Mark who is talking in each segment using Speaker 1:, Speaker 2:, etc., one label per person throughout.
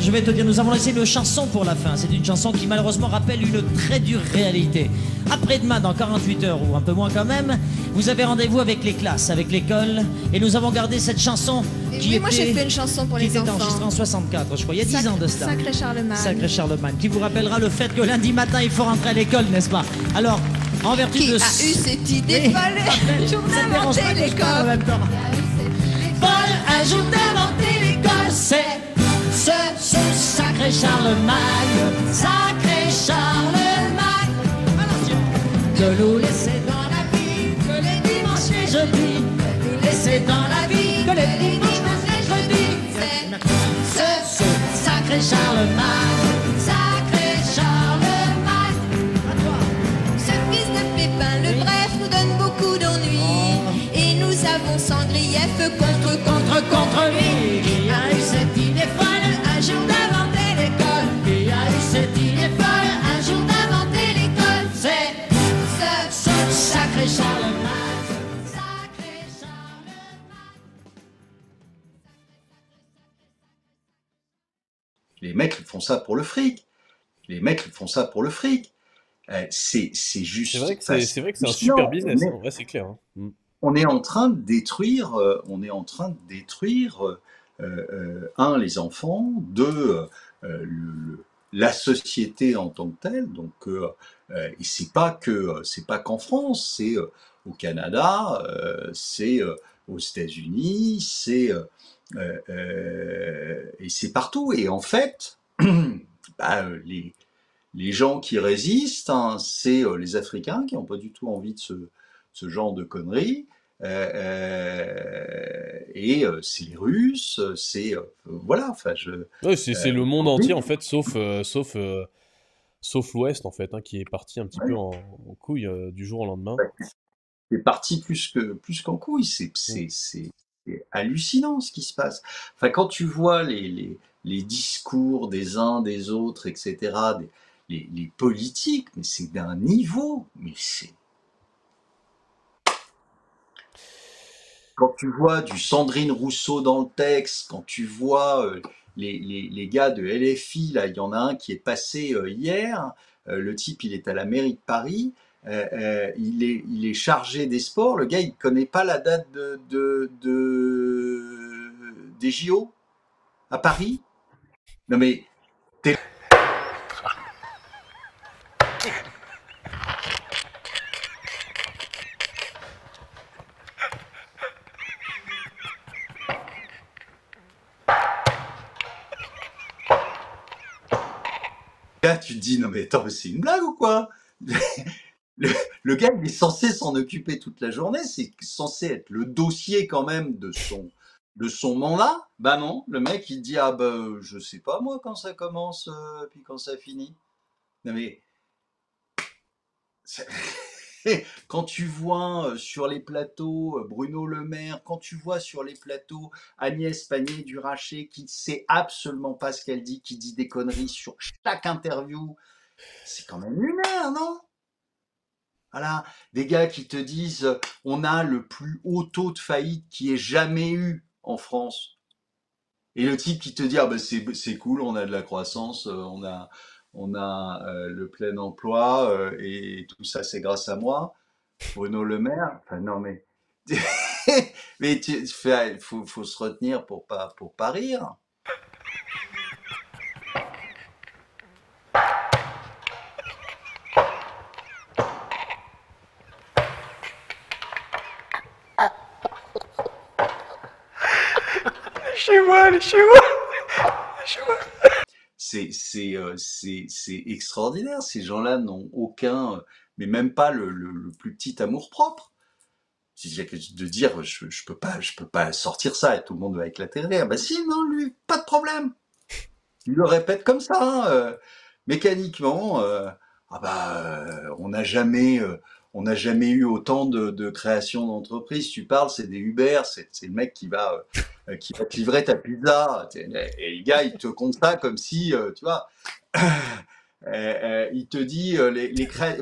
Speaker 1: Je vais te dire, nous avons laissé une chanson pour la fin. C'est une chanson qui malheureusement rappelle une très dure réalité. Après-demain, dans 48 heures ou un peu moins quand même, vous avez rendez-vous avec les classes, avec l'école, et nous avons gardé cette chanson qui
Speaker 2: moi j'ai fait une chanson pour les enfants.
Speaker 1: enregistrée en 64, je crois, il y a 10 ans de cela.
Speaker 2: Sacré Charlemagne.
Speaker 1: Sacré Charlemagne, qui vous rappellera le fait que lundi matin, il faut rentrer à l'école, n'est-ce pas? Alors, en vertu
Speaker 2: Qui
Speaker 1: de...
Speaker 2: a eu cette idée folle? Jour d'inventer l'école.
Speaker 1: En même temps. Folle, un jour d'inventer l'école, c'est ce sacré Charlemagne, sacré Charlemagne. De nous laisser dans la vie, que les dimanches et jeudis, de nous laisser dans la vie, que les dimanches et jeudis, c'est ce sacré Charlemagne, sacré Charlemagne. À toi.
Speaker 2: Ce fils de Pépin le Bref nous donne beaucoup d'ennuis. Et nous avons sans grief contre lui.
Speaker 1: Qui a eu cette idée folle un jour d'inventer l'école? Qui a eu cette idée folle un jour d'inventer l'école? C'est ce sacré Charlemagne, sacré Charlemagne.
Speaker 3: Les mecs ils font ça pour le fric. Les mecs ils font ça pour le fric. C'est juste.
Speaker 4: C'est vrai que c'est un super business. En vrai, c'est clair. Hein.
Speaker 3: On est en train de détruire, les enfants, la société en tant que telle. Donc, et c'est pas qu'en France, c'est au Canada, c'est aux États-Unis, et c'est partout. Et en fait, les gens qui résistent, hein, c'est les Africains qui n'ont pas du tout envie de ce genre de conneries. Et c'est les Russes, voilà. Enfin,
Speaker 4: ouais, c'est le monde entier en fait, sauf l'Ouest en fait, hein, qui est parti un petit peu en couille du jour au lendemain.
Speaker 3: C'est parti plus qu'en couille. C'est hallucinant ce qui se passe. Enfin, quand tu vois les discours des uns des autres, etc., les politiques, mais c'est d'un niveau, mais c'est... Quand tu vois du Sandrine Rousseau dans le texte, quand tu vois les gars de LFI, là, il y en a un qui est passé hier, le type il est à la mairie de Paris, il est chargé des sports, le gars il ne connaît pas la date des JO à Paris. Non mais... Là, tu te dis, non mais attends, mais c'est une blague ou quoi? Le gars, il est censé s'en occuper toute la journée, c'est censé être le dossier quand même de son mandat. Bah non, le mec, il dit, ah bah, je sais pas moi quand ça commence, puis quand ça finit. Non mais... Quand tu vois sur les plateaux Bruno Le Maire, quand tu vois sur les plateaux Agnès Pannier-Runacher qui ne sait absolument pas ce qu'elle dit, qui dit des conneries sur chaque interview, c'est quand même lunaire, non? Voilà, des gars qui te disent on a le plus haut taux de faillite qui ait jamais eu en France. Et le type qui te dit ah ben c'est cool, on a de la croissance, on a le plein emploi et tout ça c'est grâce à moi. Bruno Le Maire, enfin non mais mais faut se retenir pour pas rire.
Speaker 5: Chez moi.
Speaker 3: C'est extraordinaire. Ces gens-là n'ont aucun, mais même pas le plus petit amour-propre. C'est de dire, je peux pas sortir ça et tout le monde va éclater de rire. Ben si, non, lui, pas de problème. Il le répète comme ça, hein, mécaniquement. On n'a jamais eu autant de création d'entreprises. Tu parles, c'est des Uber, c'est le mec qui va te livrer ta pizza. Et le gars, il te compte ça comme si, tu vois, il te dit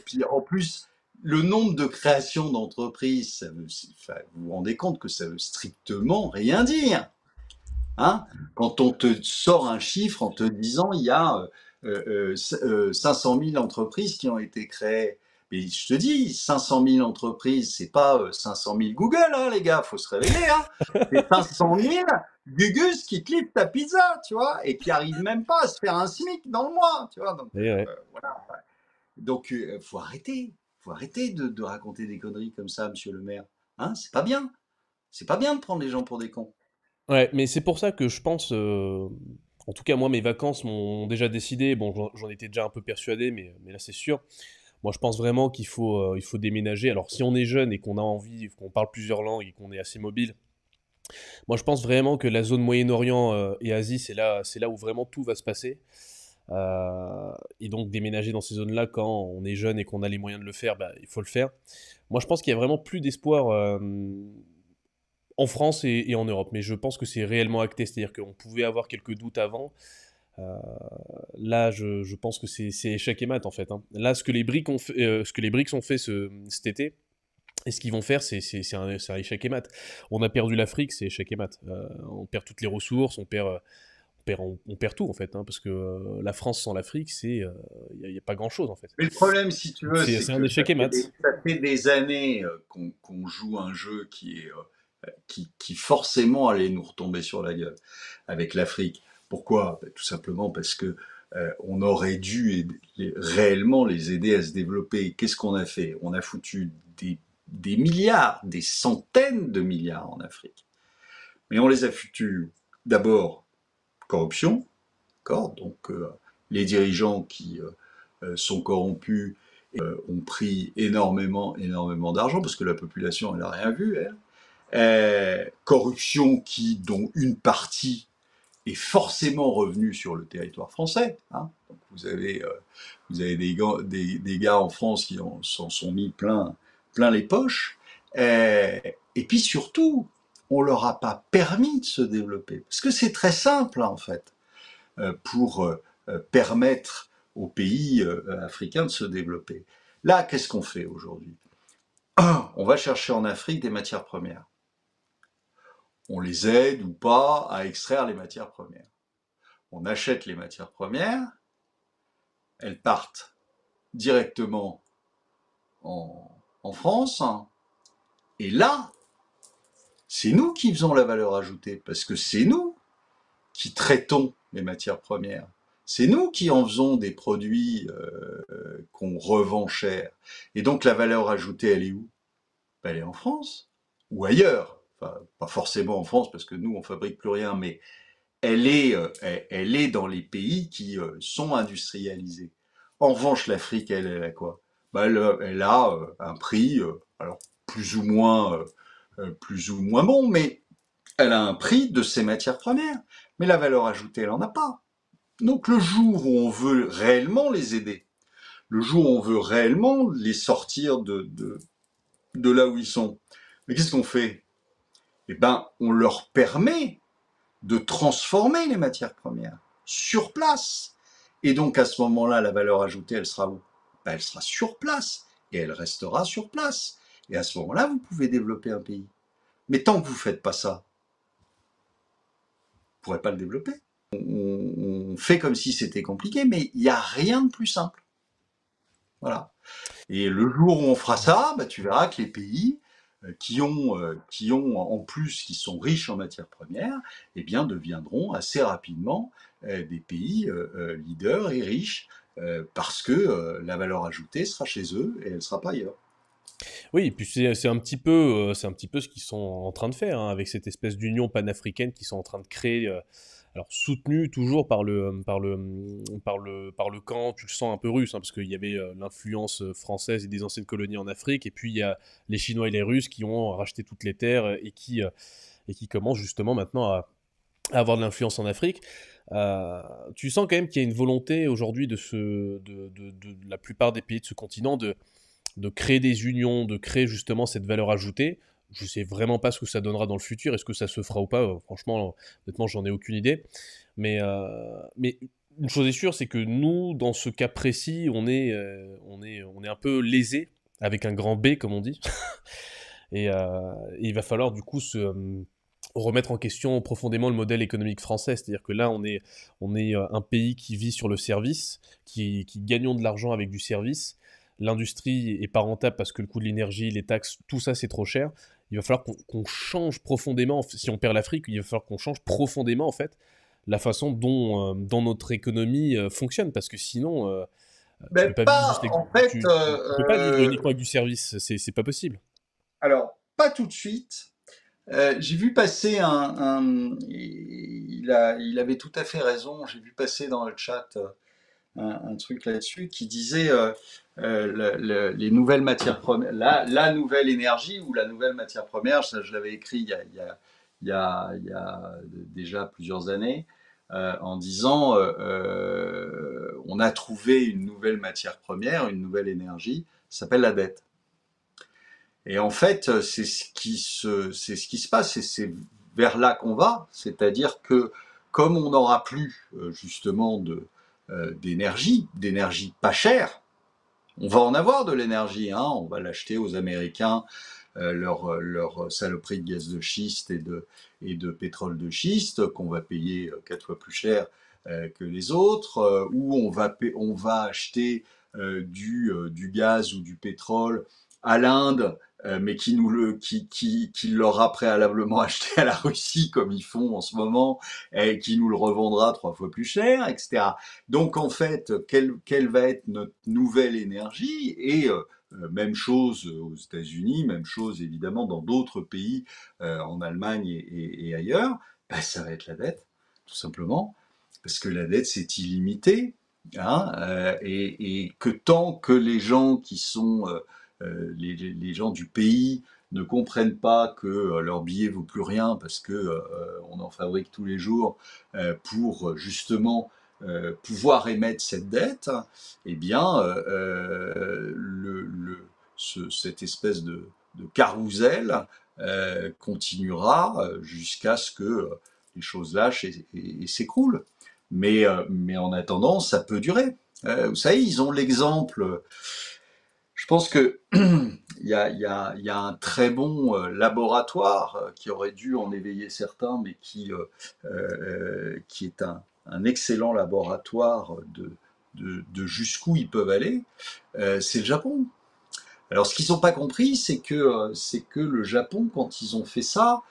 Speaker 3: puis en plus, le nombre de créations d'entreprises, vous vous rendez compte que ça veut strictement rien dire. Hein? Quand on te sort un chiffre en te disant il y a 500 000 entreprises qui ont été créées. Mais je te dis, 500 000 entreprises, c'est pas 500 000 Google, hein, les gars, faut se réveiller. Hein. C'est 500 000 Gugus qui clippent ta pizza, tu vois, et qui arrivent même pas à se faire un SMIC dans le mois, tu vois. Donc,
Speaker 4: Et ouais.
Speaker 3: voilà. Donc, faut arrêter. Faut arrêter de raconter des conneries comme ça, monsieur le maire. Hein, c'est pas bien. C'est pas bien de prendre les gens pour des cons.
Speaker 4: Ouais, mais c'est pour ça que je pense, en tout cas moi mes vacances m'ont déjà décidé, bon j'en étais déjà un peu persuadé, mais là c'est sûr. Moi je pense vraiment il faut déménager. Alors si on est jeune et qu'on a envie, qu'on parle plusieurs langues et qu'on est assez mobile, moi je pense vraiment que la zone Moyen-Orient et Asie c'est là où vraiment tout va se passer. Et donc déménager dans ces zones-là quand on est jeune et qu'on a les moyens de le faire, bah, il faut le faire. Moi je pense qu'il y a vraiment plus d'espoir en France et en Europe, mais je pense que c'est réellement acté, c'est-à-dire qu'on pouvait avoir quelques doutes avant. Euh, Là, je pense que c'est échec et mat en fait. Hein. Là, ce que les BRICS ont fait cet été, et ce qu'ils vont faire, c'est un échec et mat. On a perdu l'Afrique, c'est échec et mat. On perd toutes les ressources, on perd tout en fait, hein, parce que la France sans l'Afrique, y a pas grand-chose en fait.
Speaker 3: Mais le problème, si tu
Speaker 4: Donc
Speaker 3: veux, c'est
Speaker 4: c'est un
Speaker 3: que
Speaker 4: échec et mat.
Speaker 3: ça fait des années qu'on joue un jeu qui forcément allait nous retomber sur la gueule avec l'Afrique. Pourquoi? Ben, tout simplement parce que on aurait dû réellement les aider à se développer. Qu'est-ce qu'on a fait? On a foutu des milliards, des centaines de milliards en Afrique. Mais on les a foutus d'abord corruption, d'accord? Donc les dirigeants qui sont corrompus ont pris énormément d'argent parce que la population elle a rien vu. Elle. Corruption dont une partie est forcément revenue sur le territoire français. Hein. Donc vous avez des gars en France qui s'en sont mis plein les poches. Et puis surtout, on leur a pas permis de se développer. Parce que c'est très simple en fait pour permettre aux pays africains de se développer. Là, qu'est-ce qu'on fait aujourd'hui? On va chercher en Afrique des matières premières. On les aide ou pas à extraire les matières premières. On achète les matières premières, elles partent directement en France, et là, c'est nous qui faisons la valeur ajoutée, parce que c'est nous qui traitons les matières premières. C'est nous qui en faisons des produits qu'on revend cher. Et donc la valeur ajoutée, elle est où? Elle est en France ou ailleurs. Enfin, pas forcément en France parce que nous on fabrique plus rien, mais elle est dans les pays qui sont industrialisés. En revanche, l'Afrique, elle a quoi? Bah, elle a un prix, alors plus ou moins bon, mais elle a un prix de ses matières premières. Mais la valeur ajoutée, elle en a pas. Donc le jour où on veut réellement les aider, le jour où on veut réellement les sortir de là où ils sont, mais qu'est-ce qu'on fait? Eh ben, on leur permet de transformer les matières premières sur place. Et donc à ce moment-là, la valeur ajoutée, elle sera où? Ben, elle sera sur place et elle restera sur place. Et à ce moment-là, vous pouvez développer un pays. Mais tant que vous ne faites pas ça, vous ne pourrez pas le développer. On fait comme si c'était compliqué, mais il n'y a rien de plus simple. Voilà. Et le jour où on fera ça, bah, tu verras que les pays qui ont en plus, qui sont riches en matières premières, eh bien, deviendront assez rapidement des pays leaders et riches parce que la valeur ajoutée sera chez eux et elle ne sera pas ailleurs.
Speaker 4: Oui, et puis c'est un petit peu ce qu'ils sont en train de faire, hein, avec cette espèce d'union panafricaine qu'ils sont en train de créer, alors soutenue toujours par le camp, tu le sens un peu russe, hein, parce qu'il y avait l'influence française et des anciennes colonies en Afrique, et puis il y a les Chinois et les Russes qui ont racheté toutes les terres et qui commencent justement maintenant à avoir de l'influence en Afrique. Tu sens quand même qu'il y a une volonté aujourd'hui de la plupart des pays de ce continent de créer des unions, de créer justement cette valeur ajoutée. Je sais vraiment pas ce que ça donnera dans le futur, est-ce que ça se fera ou pas, franchement, honnêtement, j'en ai aucune idée. Mais une chose est sûre, c'est que nous, dans ce cas précis, on est un peu lésé, avec un grand B, comme on dit. Et il va falloir du coup remettre en question profondément le modèle économique français. C'est-à-dire que là, on est un pays qui vit sur le service, qui gagnons de l'argent avec du service. L'industrie est pas rentable parce que le coût de l'énergie, les taxes, tout ça, c'est trop cher. Il va falloir qu'on change profondément, si on perd l'Afrique, il va falloir qu'on change profondément, en fait, la façon dont notre économie fonctionne. Parce que sinon, tu
Speaker 3: Mais
Speaker 4: peux pas vivre juste
Speaker 3: pas, en fait,
Speaker 4: tu peux pas vivre uniquement avec du service. C'est pas possible.
Speaker 3: alors, pas tout de suite. J'ai vu passer il avait tout à fait raison. J'ai vu passer dans le chat un truc là-dessus qui disait les nouvelles matières premières, la nouvelle énergie ou la nouvelle matière première. Ça, je l'avais écrit il y a déjà plusieurs années en disant on a trouvé une nouvelle matière première, une nouvelle énergie, ça s'appelle la dette. Et en fait, c'est ce qui se passe, et c'est vers là qu'on va. C'est-à-dire que comme on n'aura plus justement d'énergie pas chère, on va en avoir de l'énergie, hein, on va l'acheter aux Américains, leur saloperie de gaz de schiste et de pétrole de schiste, qu'on va payer 4 fois plus cher que les autres, ou on va acheter du gaz ou du pétrole à l'Inde, mais qui l'aura préalablement acheté à la Russie, comme ils font en ce moment, et qui nous le revendra 3 fois plus cher, etc. Donc en fait, quelle va être notre nouvelle énergie? Et même chose aux États-Unis, même chose évidemment dans d'autres pays, en Allemagne et ailleurs, ben, ça va être la dette, tout simplement, parce que la dette c'est illimité, hein, et que tant que les gens qui sont les gens du pays ne comprennent pas que leur billet vaut plus rien parce que on en fabrique tous les jours pour justement pouvoir émettre cette dette, eh bien, cette espèce de carrousel continuera jusqu'à ce que les choses lâchent et s'écroulent. Mais en attendant, ça peut durer. Vous savez, ils ont l'exemple. Je pense que il y a un très bon laboratoire qui aurait dû en éveiller certains, mais qui est un excellent laboratoire de jusqu'où ils peuvent aller. C'est le Japon. Alors, ce qu'ils n'ont pas compris, c'est que le Japon, quand ils ont fait ça,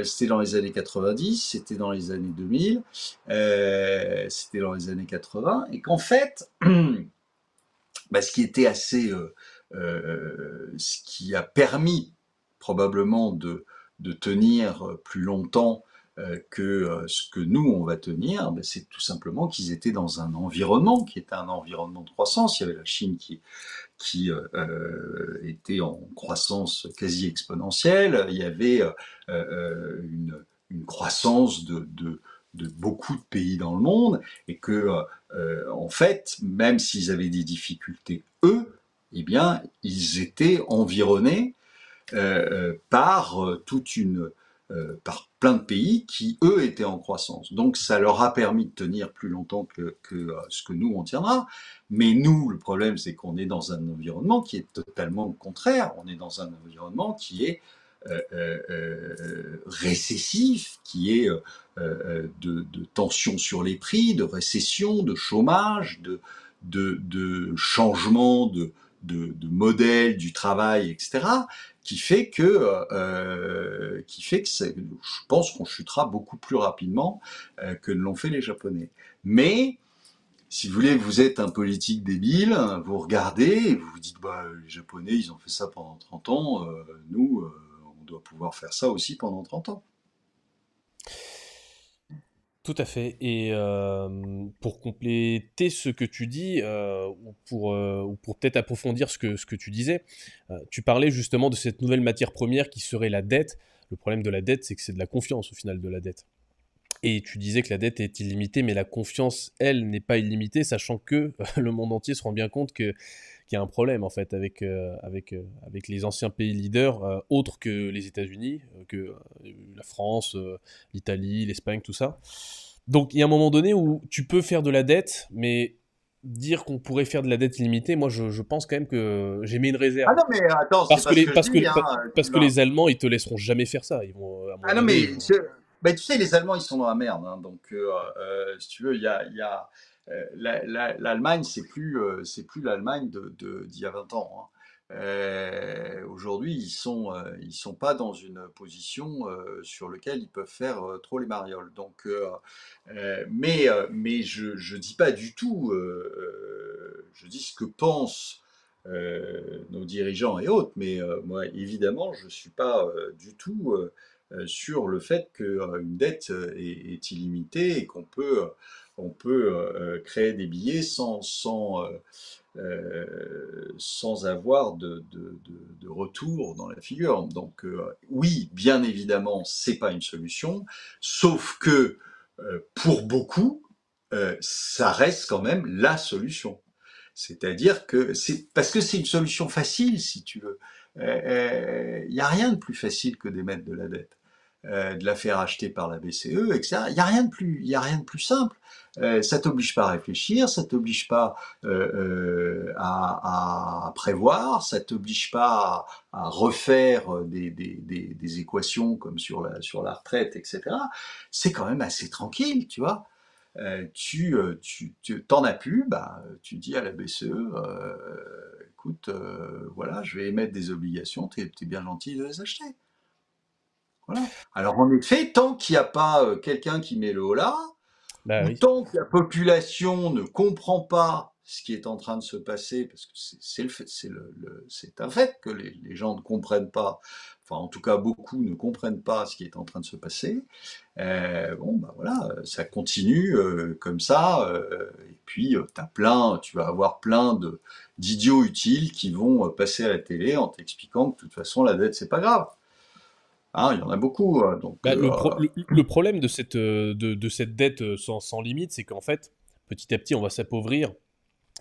Speaker 3: c'était dans les années 90, c'était dans les années 2000, c'était dans les années 80, et qu'en fait, bah, ce qui était assez, ce qui a permis probablement de tenir plus longtemps que ce que nous on va tenir, bah, c'est tout simplement qu'ils étaient dans un environnement qui était un environnement de croissance. Il y avait la Chine qui était en croissance quasi exponentielle. Il y avait une croissance de beaucoup de pays dans le monde, et que en fait, même s'ils avaient des difficultés, eux, eh bien, ils étaient environnés par plein de pays qui, eux, étaient en croissance. Donc, ça leur a permis de tenir plus longtemps que ce que nous, on tiendra. Mais nous, le problème, c'est qu'on est dans un environnement qui est totalement contraire. On est dans un environnement qui est récessif, qui est de tension sur les prix, de récession, de chômage, de changement de modèle du travail, etc., qui fait que je pense qu'on chutera beaucoup plus rapidement que ne l'ont fait les Japonais. Mais si vous voulez, vous êtes un politique débile, vous regardez et vous vous dites bah les Japonais ils ont fait ça pendant 30 ans, nous on doit pouvoir faire ça aussi pendant 30 ans.
Speaker 4: Tout à fait. Et pour compléter ce que tu dis, ou pour peut-être approfondir ce que tu disais, tu parlais justement de cette nouvelle matière première qui serait la dette. Le problème de la dette, c'est que c'est de la confiance au final de la dette. Et tu disais que la dette est illimitée, mais la confiance, elle, n'est pas illimitée, sachant que le monde entier se rend bien compte qu'il y a un problème en fait avec les anciens pays leaders, autres que les États-Unis, que la France, l'Italie, l'Espagne, tout ça. Donc il y a un moment donné où tu peux faire de la dette, mais dire qu'on pourrait faire de la dette illimitée, moi je pense quand même que j'ai mis une réserve.
Speaker 3: Ah non, mais attends, c'est pas ce que je dis, hein.
Speaker 4: Parce que les Allemands, ils te laisseront jamais faire ça. Ils vont, à mon
Speaker 3: Ah non,
Speaker 4: avis,
Speaker 3: mais tu sais, les Allemands, ils sont dans la merde, hein. Donc, si tu veux, l'Allemagne, c'est plus l'Allemagne d'il y a 20 ans, hein. Aujourd'hui, ils sont pas dans une position sur laquelle ils peuvent faire trop les marioles. Donc, mais je dis pas du tout. Je dis ce que pensent nos dirigeants et autres. Mais moi, évidemment, je suis pas du tout sur le fait qu'une dette est illimitée et qu'on peut créer des billets sans avoir de retour dans la figure. Donc oui, bien évidemment, c'est pas une solution, sauf que pour beaucoup, ça reste quand même la solution. C'est-à-dire que parce que c'est une solution facile, si tu veux. Il n'y a rien de plus facile que d'émettre de la dette. De la faire acheter par la BCE, etc. Il n'y a rien de plus simple. Ça t'oblige pas à réfléchir, ça t'oblige pas à prévoir, ça t'oblige pas à refaire des équations comme sur la retraite, etc. C'est quand même assez tranquille, tu vois. Tu t'en as plus, bah, tu dis à la BCE, écoute, voilà, je vais émettre des obligations, t'es bien gentil de les acheter. Voilà. Alors en effet, tant qu'il n'y a pas quelqu'un qui met le holà, ou tant que la population ne comprend pas ce qui est en train de se passer, parce que c'est un fait que les gens ne comprennent pas, enfin en tout cas beaucoup ne comprennent pas ce qui est en train de se passer, bon bah voilà, ça continue comme ça, et puis tu vas avoir plein d'idiots utiles qui vont passer à la télé en t'expliquant que de toute façon la dette c'est pas grave. Ah, il y en a beaucoup. Donc,
Speaker 4: le problème de cette dette sans limite, c'est qu'en fait, petit à petit, on va s'appauvrir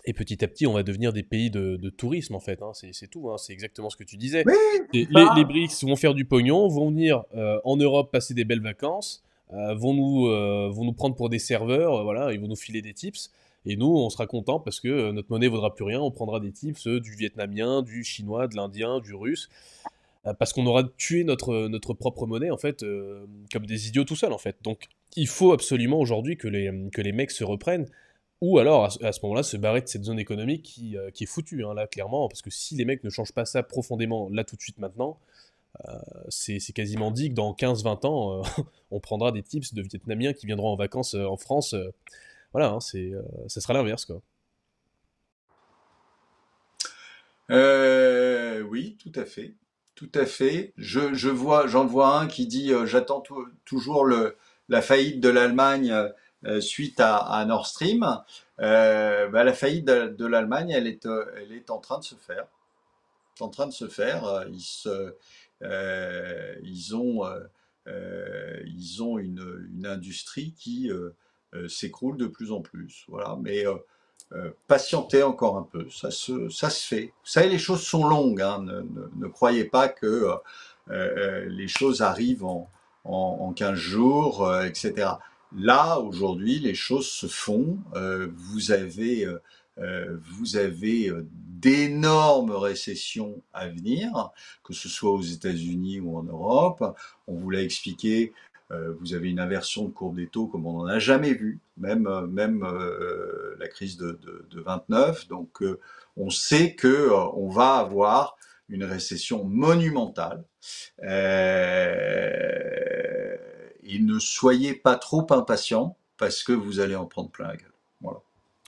Speaker 4: et petit à petit, on va devenir des pays de tourisme, en fait. Hein. C'est tout, hein. C'est exactement ce que tu disais.
Speaker 3: Oui,
Speaker 4: les BRICS vont faire du pognon, vont venir en Europe passer des belles vacances, vont nous prendre pour des serveurs, voilà, ils vont nous filer des tips. Et nous, on sera content parce que notre monnaie vaudra plus rien. On prendra des tips du vietnamien, du chinois, de l'indien, du russe. Parce qu'on aura tué notre propre monnaie, en fait, comme des idiots tout seuls, en fait. Donc, il faut absolument aujourd'hui que les mecs se reprennent, ou alors, à ce moment-là, se barrer de cette zone économique qui est foutue, hein, là, clairement, parce que si les mecs ne changent pas ça profondément, là, tout de suite, maintenant, c'est quasiment dit que dans 15-20 ans, on prendra des tips de Vietnamiens qui viendront en vacances en France. Voilà, hein, ça sera l'inverse, quoi.
Speaker 3: Oui, tout à fait. Tout à fait. J'en vois un qui dit j'attends toujours la faillite de l'Allemagne suite à Nord Stream. Bah, la faillite de l'Allemagne, elle est en train de se faire. C'est en train de se faire. Ils ont une industrie qui s'écroule de plus en plus. Voilà. Mais patientez encore un peu, ça se fait. Vous savez, les choses sont longues, hein. Ne croyez pas que les choses arrivent en 15 jours, etc. Là, aujourd'hui, les choses se font. Vous avez d'énormes récessions à venir, que ce soit aux États-Unis ou en Europe. On vous l'a expliqué. Vous avez une inversion de courbe des taux comme on n'en a jamais vu, même la crise de 29. Donc, on sait que on va avoir une récession monumentale. Et ne soyez pas trop impatients parce que vous allez en prendre plein la gueule. Voilà.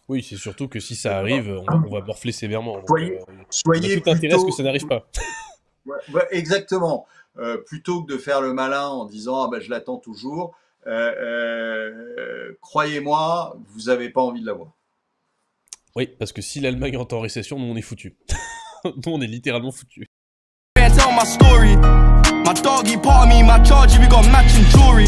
Speaker 4: Oui, c'est surtout que si ça arrive, on va morfler sévèrement. Donc,
Speaker 3: soyez
Speaker 4: on a tout intérêt à ce que ça n'arrive pas.
Speaker 3: Ouais, exactement. Plutôt que de faire le malin en disant ah ben je l'attends toujours, croyez-moi, vous n'avez pas envie de l'avoir.
Speaker 4: Oui, parce que si l'Allemagne est en récession, nous on est foutus. Nous on est littéralement foutus. My doggy part of me, my charge, we got matching jewelry.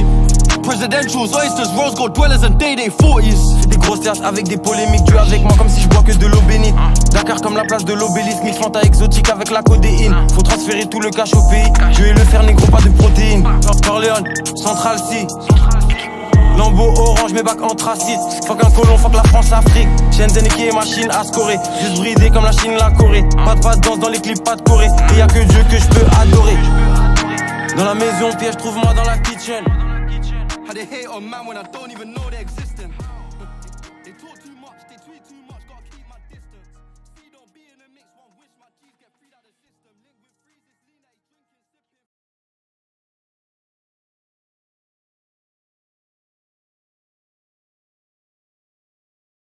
Speaker 4: Presidentials, oysters, rose gold dwellers and day 40s. Des grosses terres avec des polémiques, tu avec moi comme si je bois que de l'eau bénite. Dakar comme la place de l'obélisque, mix Fanta exotique avec la codéine. Faut transférer tout le cash au pays, je vais le faire négro, pas de protéines. Corleone, Central C.
Speaker 5: Lambeau orange, mes bacs anthracite. Fuck un colon, fuck la France-Afrique. Shenzhen qui est machine à scorer. Juste bridé comme la Chine, la Corée. Pas de danse dans les clips, pas de Corée. Et y'a que Dieu que je peux adorer. Dans la maison, piège, trouve-moi dans la kitchen. How they hate on man when I don't even know they're existing. They talk too much, they tweet too much.